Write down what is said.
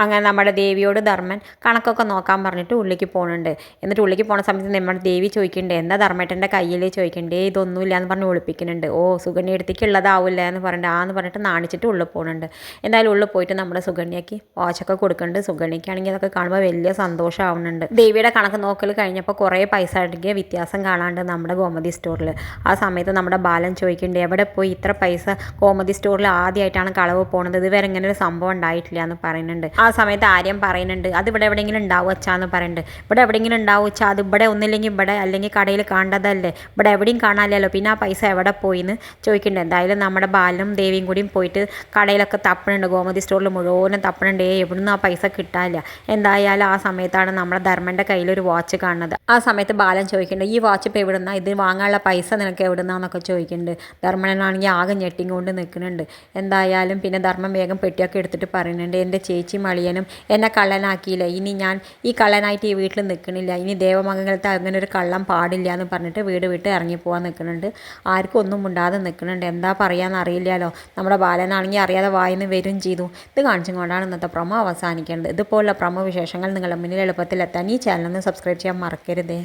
അങ്ങനെ നമ്മുടെ ദേവിയോട് ധർമ്മൻ കണക്കൊക്കെ നോക്കാൻ പറഞ്ഞിട്ട് ഉള്ളിലേക്ക് പോകുന്നുണ്ട്. എന്നിട്ട് ഉള്ളിലേക്ക് പോകുന്ന സമയത്ത് നമ്മുടെ ദേവി ചോദിക്കുന്നുണ്ട്, എന്താ ധർമ്മേട്ടൻ്റെ കയ്യിൽ ചോദിക്കണ്ടേ, ഇതൊന്നുമില്ല എന്ന് പറഞ്ഞ് ഒളിപ്പിക്കുന്നുണ്ട്. ഓ സുഗന്യ എടുത്തേക്കുള്ളതാവില്ല എന്ന് പറഞ്ഞിട്ട് ആന്ന് പറഞ്ഞിട്ട് നാണിച്ചിട്ട് ഉള്ളിൽ പോകുന്നുണ്ട്. എന്തായാലും ഉള്ളിൽ പോയിട്ട് നമ്മുടെ സുഗന്യയ്ക്ക് വാച്ചൊക്കെ കൊടുക്കുന്നുണ്ട്. സുഗന്യയ്ക്കാണെങ്കിൽ അതൊക്കെ കാണുമ്പോൾ വലിയ സന്തോഷമാവുന്നുണ്ട്. ദേവിയുടെ കണക്ക് നോക്കൽ കഴിഞ്ഞപ്പോൾ കുറേ പൈസ അടങ്ങിയ വ്യത്യാസം കാണാണ്ട് നമ്മുടെ ഗോമതി സ്റ്റോറിൽ. ആ സമയത്ത് നമ്മുടെ ബാലൻ ചോദിക്കുന്നുണ്ട്, എവിടെ പോയി ഇത്ര പൈസ ഗോമതി സ്റ്റോറിൽ ആദ്യമായിട്ടാണ് കളവ് പോകുന്നത്, ഇതുവരെ ഇങ്ങനെ ഒരു സംഭവം ഉണ്ടായിട്ടില്ല എന്ന് പറയുന്നുണ്ട്. ആ സമയത്ത് ആര്യം പറയുന്നുണ്ട്, അത് ഇവിടെ എവിടെയെങ്കിലും ഉണ്ടാവും വെച്ചാന്ന് പറയുന്നുണ്ട്. ഇവിടെ എവിടെയെങ്കിലും ഉണ്ടാവും വെച്ചാൽ അത് ഇവിടെ ഒന്നില്ലെങ്കിൽ ഇവിടെ അല്ലെങ്കിൽ കടയിൽ കാണേണ്ടതല്ലേ, ഇവിടെ എവിടെയും കാണാനില്ലല്ലോ, പിന്നെ ആ പൈസ എവിടെ പോയി എന്ന് ചോദിക്കുന്നുണ്ട്. എന്തായാലും നമ്മുടെ ബാലനും ദേവിയും കൂടിയും പോയിട്ട് കടയിലൊക്കെ തപ്പണുണ്ട്, ഗോമതി സ്റ്റോറിൽ മുഴുവനും തപ്പണുണ്ട്. എവിടുന്ന് ആ പൈസ കിട്ടാനില്ല. എന്തായാലും ആ സമയത്താണ് നമ്മുടെ ധർമ്മൻ്റെ കയ്യിലൊരു വാച്ച് കാണുന്നത്. ആ സമയത്ത് ബാലൻ ചോദിക്കുന്നുണ്ട്, ഈ വാച്ച് ഇപ്പോൾ എവിടുന്നാ, ഇത് വാങ്ങാനുള്ള പൈസ നിനക്ക് എവിടുന്നാന്നൊക്കെ ചോദിക്കുന്നുണ്ട്. ധർമ്മനാണെങ്കിൽ ആകെ ഞെട്ടിക്കൊണ്ട് നിൽക്കുന്നുണ്ട്. എന്തായാലും പിന്നെ ധർമ്മം വേഗം പെട്ടിയൊക്കെ എടുത്തിട്ട് പറയുന്നുണ്ട്, എൻ്റെ ചേച്ചി മളിയനും എന്നെ കള്ളനാക്കിയില്ല, ഇനി ഞാൻ ഈ കള്ളനായിട്ട് ഈ വീട്ടിൽ നിൽക്കണില്ല, ഇനി ദേവമംഗലത്ത് അങ്ങനെ ഒരു കള്ളം പാടില്ല എന്ന് പറഞ്ഞിട്ട് വീട് വിട്ട് ഇറങ്ങിപ്പോകാൻ നിൽക്കുന്നുണ്ട്. ആർക്കും ഒന്നും ഉണ്ടാതെ നിൽക്കുന്നുണ്ട്. എന്താ പറയാന്ന് അറിയില്ലല്ലോ. നമ്മുടെ ബാലനാണെങ്കിൽ അറിയാതെ വായിന്ന് വരും ചെയ്തു. ഇത് കാണിച്ചും കൊണ്ടാണ് ഇന്നത്തെ പ്രൊമോ അവസാനിക്കേണ്ടത്. ഇതുപോലുള്ള പ്രൊമോ വിശേഷങ്ങൾ നിങ്ങളുടെ മുന്നിൽ എളുപ്പത്തിൽ എത്താൻ ഈ ചാനൽ ഒന്ന് സബ്സ്ക്രൈബ് ചെയ്യാൻ മറക്കരുതേ.